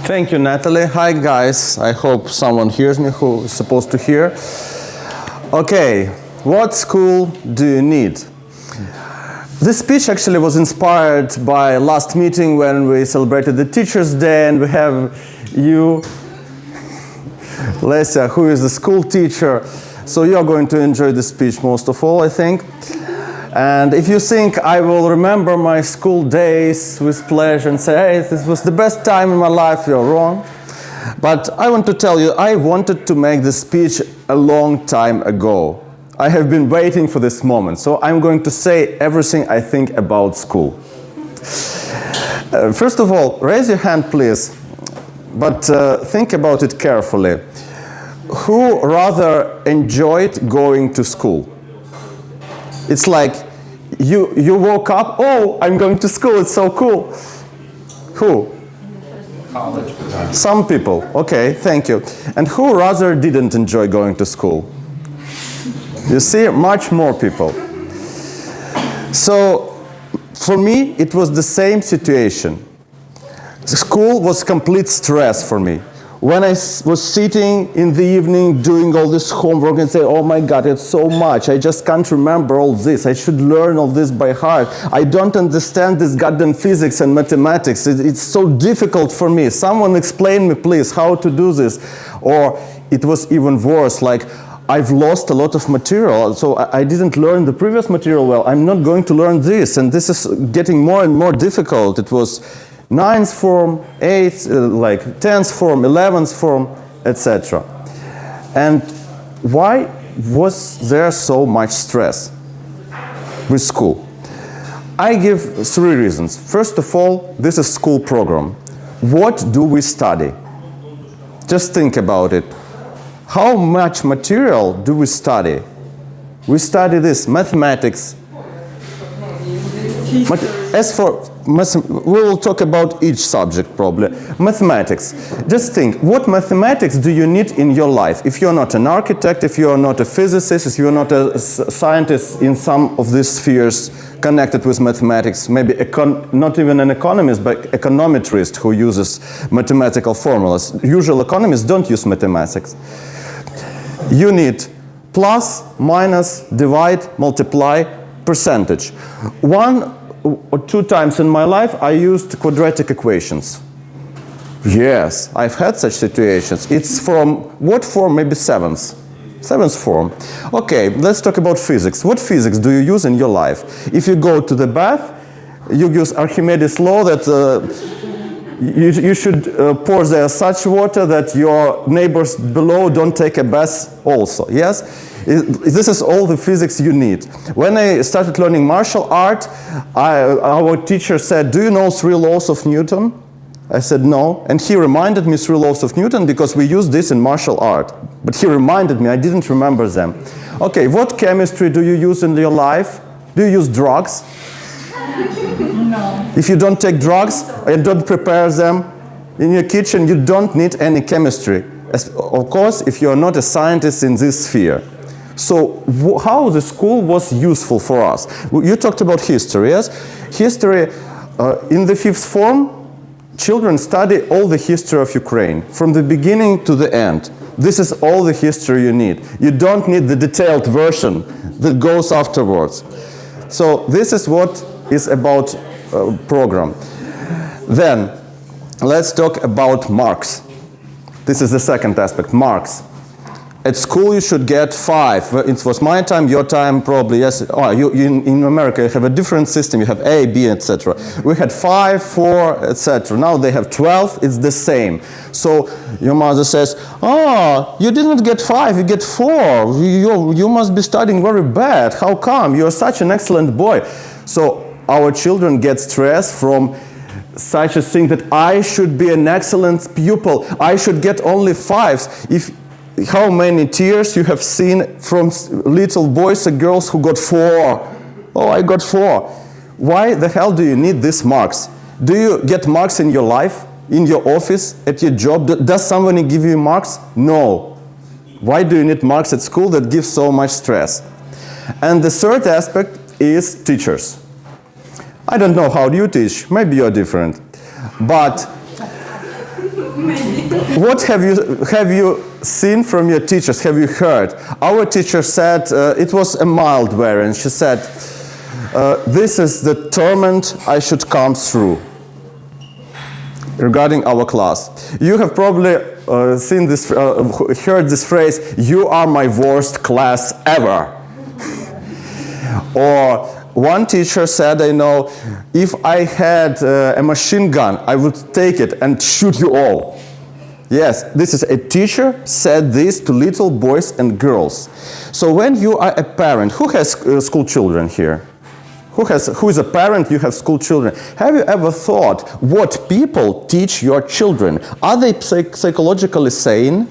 Thank you, Natalie. Hi, guys. I hope someone hears me who is supposed to hear. Okay, what school do you need? This speech actually was inspired by last meeting when we celebrated the Teachers' Day, and we have you, Lesia, who is a school teacher. So you're going to enjoy the speech most of all, I think. And if you think I will remember my school days with pleasure and say, hey, this was the best time in my life, you're wrong. But I want to tell you, I wanted to make this speech a long time ago. I have been waiting for this moment. So I'm going to say everything I think about school. First of all, raise your hand, please. But think about it carefully. Who rather enjoyed going to school? It's like you woke up, oh, I'm going to school, it's so cool. Who? College. Some people, okay, thank you. And who rather didn't enjoy going to school? You see, much more people. So, for me, it was the same situation. School was complete stress for me. When I was sitting in the evening doing all this homework and say, oh my God, it's so much. I just can't remember all this. I should learn all this by heart. I don't understand this goddamn physics and mathematics. It's so difficult for me. Someone explain me, please, how to do this. Or it was even worse, like I've lost a lot of material. So I didn't learn the previous material well. I'm not going to learn this. And this is getting more and more difficult. It was 9th form, 8th, like 10th form, 11th form, etc. And why was there so much stress with school? I give 3 reasons. First of all, this is school program. What do we study? Just think about it. How much material do we study? We study this, mathematics. As for we will talk about each subject probably. Mathematics. Just think, what mathematics do you need in your life? If you're not an architect, if you're not a physicist, if you're not a scientist in some of these spheres connected with mathematics, maybe not even an economist, but econometrist who uses mathematical formulas. Usual economists don't use mathematics. You need plus, minus, divide, multiply, percentage. 1 or 2 times in my life I used quadratic equations. Yes, I've had such situations. It's from what form? Maybe 7th form. Okay, let's talk about physics. What physics do you use in your life? If you go to the bath, you use Archimedes' law that you should pour there such water that your neighbors below don't take a bath also. Yes? This is all the physics you need. When I started learning martial art, our teacher said, do you know 3 laws of Newton? I said no, and he reminded me 3 laws of Newton because we use this in martial art. But he reminded me, I didn't remember them. Okay, what chemistry do you use in your life? Do you use drugs? No. If you don't take drugs and don't prepare them in your kitchen, you don't need any chemistry. Of course, if you're not a scientist in this sphere. So how the school was useful for us? You talked about history, yes? History, in the 5th form, children study all the history of Ukraine, from the beginning to the end. This is all the history you need. You don't need the detailed version that goes afterwards. So this is what is about program. Then, let's talk about marks. This is the second aspect, marks. At school you should get 5. It was my time, your time, probably, yes. Oh, in America you have a different system. You have A, B, etc. We had 5, 4, etc. Now they have 12. It's the same. So your mother says, oh, you didn't get 5, you get 4. You must be studying very bad. How come? You're such an excellent boy. So our children get stress from such a thing that I should be an excellent pupil. I should get only 5s. How many tears you have seen from little boys and girls who got 4? Oh, I got 4. Why the hell do you need these marks? Do you get marks in your life, in your office, at your job? Does somebody give you marks? No. Why do you need marks at school that give so much stress? And the third aspect is teachers. I don't know how you teach. Maybe you're different. But What have you seen from your teachers? Have you heard? Our teacher said it was a mild variant. She said, "This is the torment I should come through." Regarding our class, you have probably seen this, heard this phrase, "You are my worst class ever." Or one teacher said, I know, "If I had a machine gun, I would take it and shoot you all." Yes, this is a teacher said this to little boys and girls. So when you are a parent, who has school children here? Who is a parent? You have school children. Have you ever thought what people teach your children? Are they psychologically sane?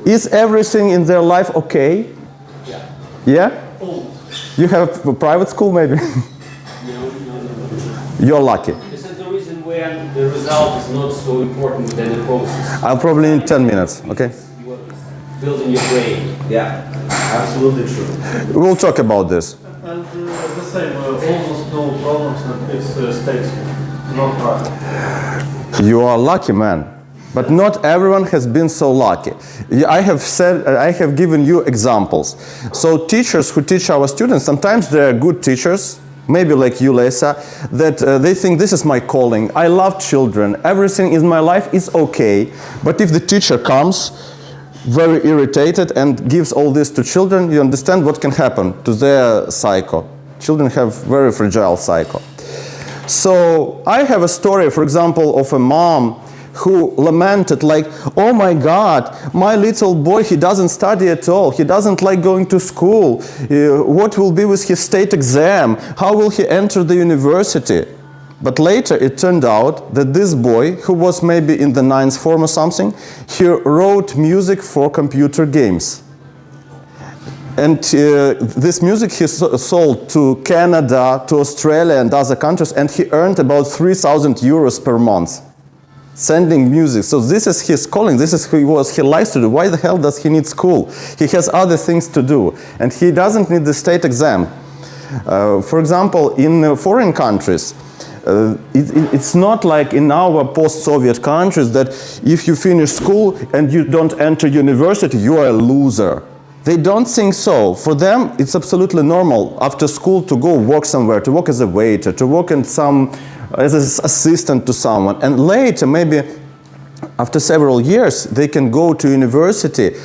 Is everything in their life okay? Yeah? You have a private school maybe? You're lucky. This is the reason why the result is not so important than the process. I'll probably need 10 minutes, okay? You are building your brain. Yeah, absolutely true. We'll talk about this. And the same, almost no problems in this state school, not private. You are lucky, man. But not everyone has been so lucky. I have given you examples. So teachers who teach our students, sometimes they're good teachers, maybe like you, Lesa, that they think this is my calling. I love children. Everything in my life is okay. But if the teacher comes very irritated and gives all this to children, you understand what can happen to their psycho. Children have very fragile psycho. So I have a story, for example, of a mom who lamented like, "Oh my God, my little boy, he doesn't study at all. He doesn't like going to school. What will be with his state exam? How will he enter the university?" But later it turned out that this boy, who was maybe in the 9th form or something, he wrote music for computer games. And this music he sold to Canada, to Australia and other countries, and he earned about 3,000 euros per month. Sending music. So this is his calling. This is who he likes to do. Why the hell does he need school? He has other things to do. And he doesn't need the state exam. For example, in foreign countries, it's not like in our post-Soviet countries that if you finish school and you don't enter university, you are a loser. They don't think so. For them, it's absolutely normal after school to go work somewhere, to work as a waiter, to work in as an assistant to someone. And later, maybe after several years, they can go to university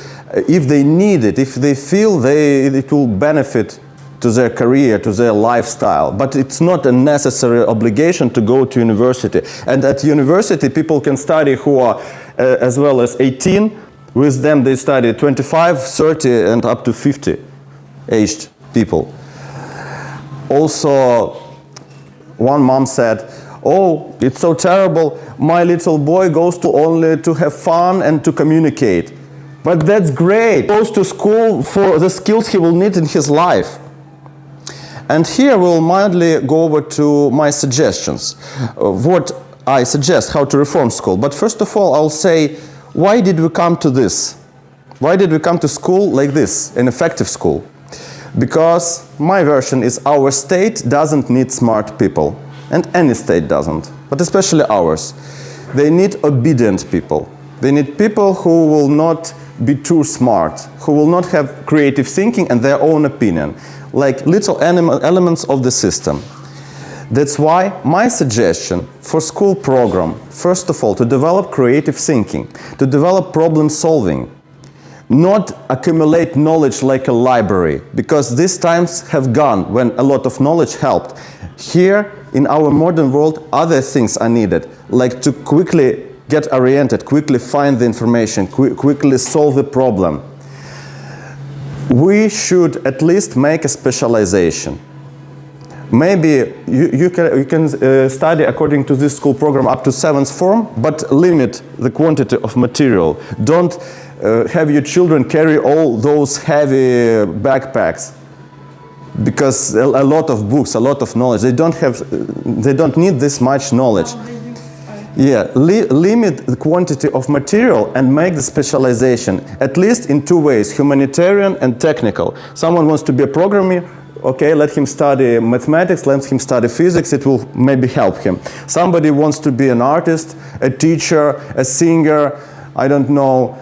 if they need it, if they feel it will benefit to their career, to their lifestyle. But it's not a necessary obligation to go to university. And at university, people can study who are as well as 18. With them, they study 25, 30, and up to 50 aged people. Also, one mom said, "Oh, it's so terrible. My little boy goes to only to have fun and to communicate." But that's great. He goes to school for the skills he will need in his life. And here we'll mildly go over to my suggestions. What I suggest, how to reform school. But first of all, I'll say, why did we come to this? Why did we come to school like this, an effective school? Because my version is our state doesn't need smart people. And any state doesn't, but especially ours. They need obedient people. They need people who will not be too smart, who will not have creative thinking and their own opinion, like little elements of the system. That's why my suggestion for school program, first of all, to develop creative thinking, to develop problem solving, not accumulate knowledge like a library, because these times have gone when a lot of knowledge helped. Here, in our modern world, other things are needed, like to quickly get oriented, quickly find the information, quickly solve the problem. We should at least make a specialization. Maybe you can study according to this school program up to 7th form, but limit the quantity of material. Don't have your children carry all those heavy backpacks, because a lot of books, a lot of knowledge, they don't need this much knowledge. Yeah, limit the quantity of material and make the specialization, at least in two ways, humanitarian and technical. Someone wants to be a programmer, Okay, let him study mathematics, let him study physics, it will maybe help him. Somebody wants to be an artist, a teacher, a singer, I don't know,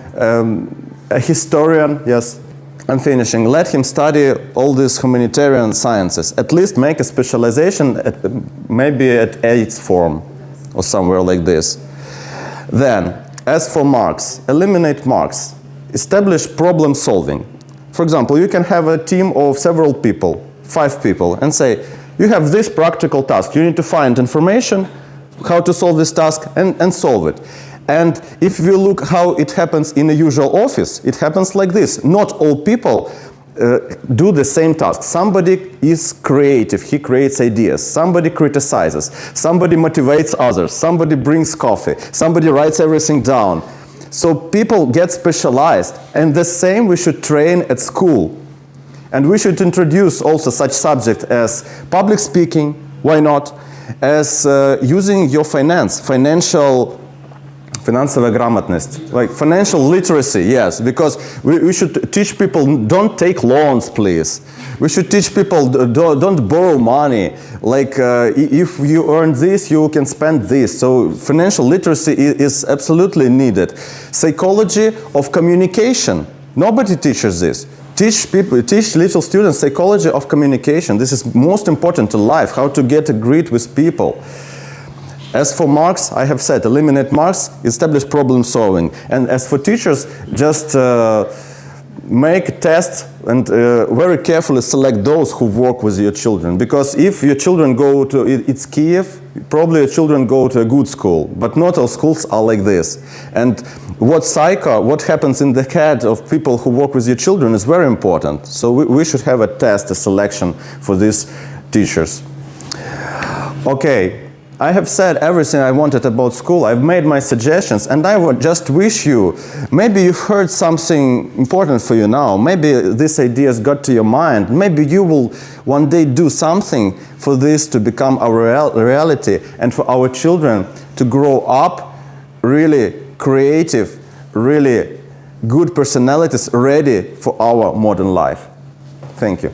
a historian, yes, I'm finishing. Let him study all these humanitarian sciences. At least make a specialization, maybe at 8th form or somewhere like this. Then, as for marks, eliminate marks. Establish problem solving. For example, you can have a team of several people, 5 people, and say, you have this practical task. You need to find information, how to solve this task, and solve it. And if you look how it happens in a usual office, it happens like this. Not all people do the same task. Somebody is creative, he creates ideas. Somebody criticizes, somebody motivates others, somebody brings coffee, somebody writes everything down. So people get specialized, and the same we should train at school. And we should introduce also such subjects as public speaking, why not, as using your financial грамотность, like financial literacy, yes, because we should teach people, don't take loans, please. We should teach people, don't borrow money. Like, if you earn this, you can spend this. So financial literacy is absolutely needed. Psychology of communication. Nobody teaches this. Teach little students psychology of communication. This is most important to life, how to get agreed with people. As for marks, I have said, eliminate marks, establish problem solving. And as for teachers, just make tests and very carefully select those who work with your children. Because if your children go to, it's Kiev, probably your children go to a good school. But not all schools are like this. And what happens in the head of people who work with your children is very important. So we should have a test, a selection for these teachers. Okay. I have said everything I wanted about school. I've made my suggestions, and I would just wish you, maybe you've heard something important for you now. Maybe this idea has got to your mind. Maybe you will one day do something for this to become our reality, and for our children to grow up really creative, really good personalities ready for our modern life. Thank you.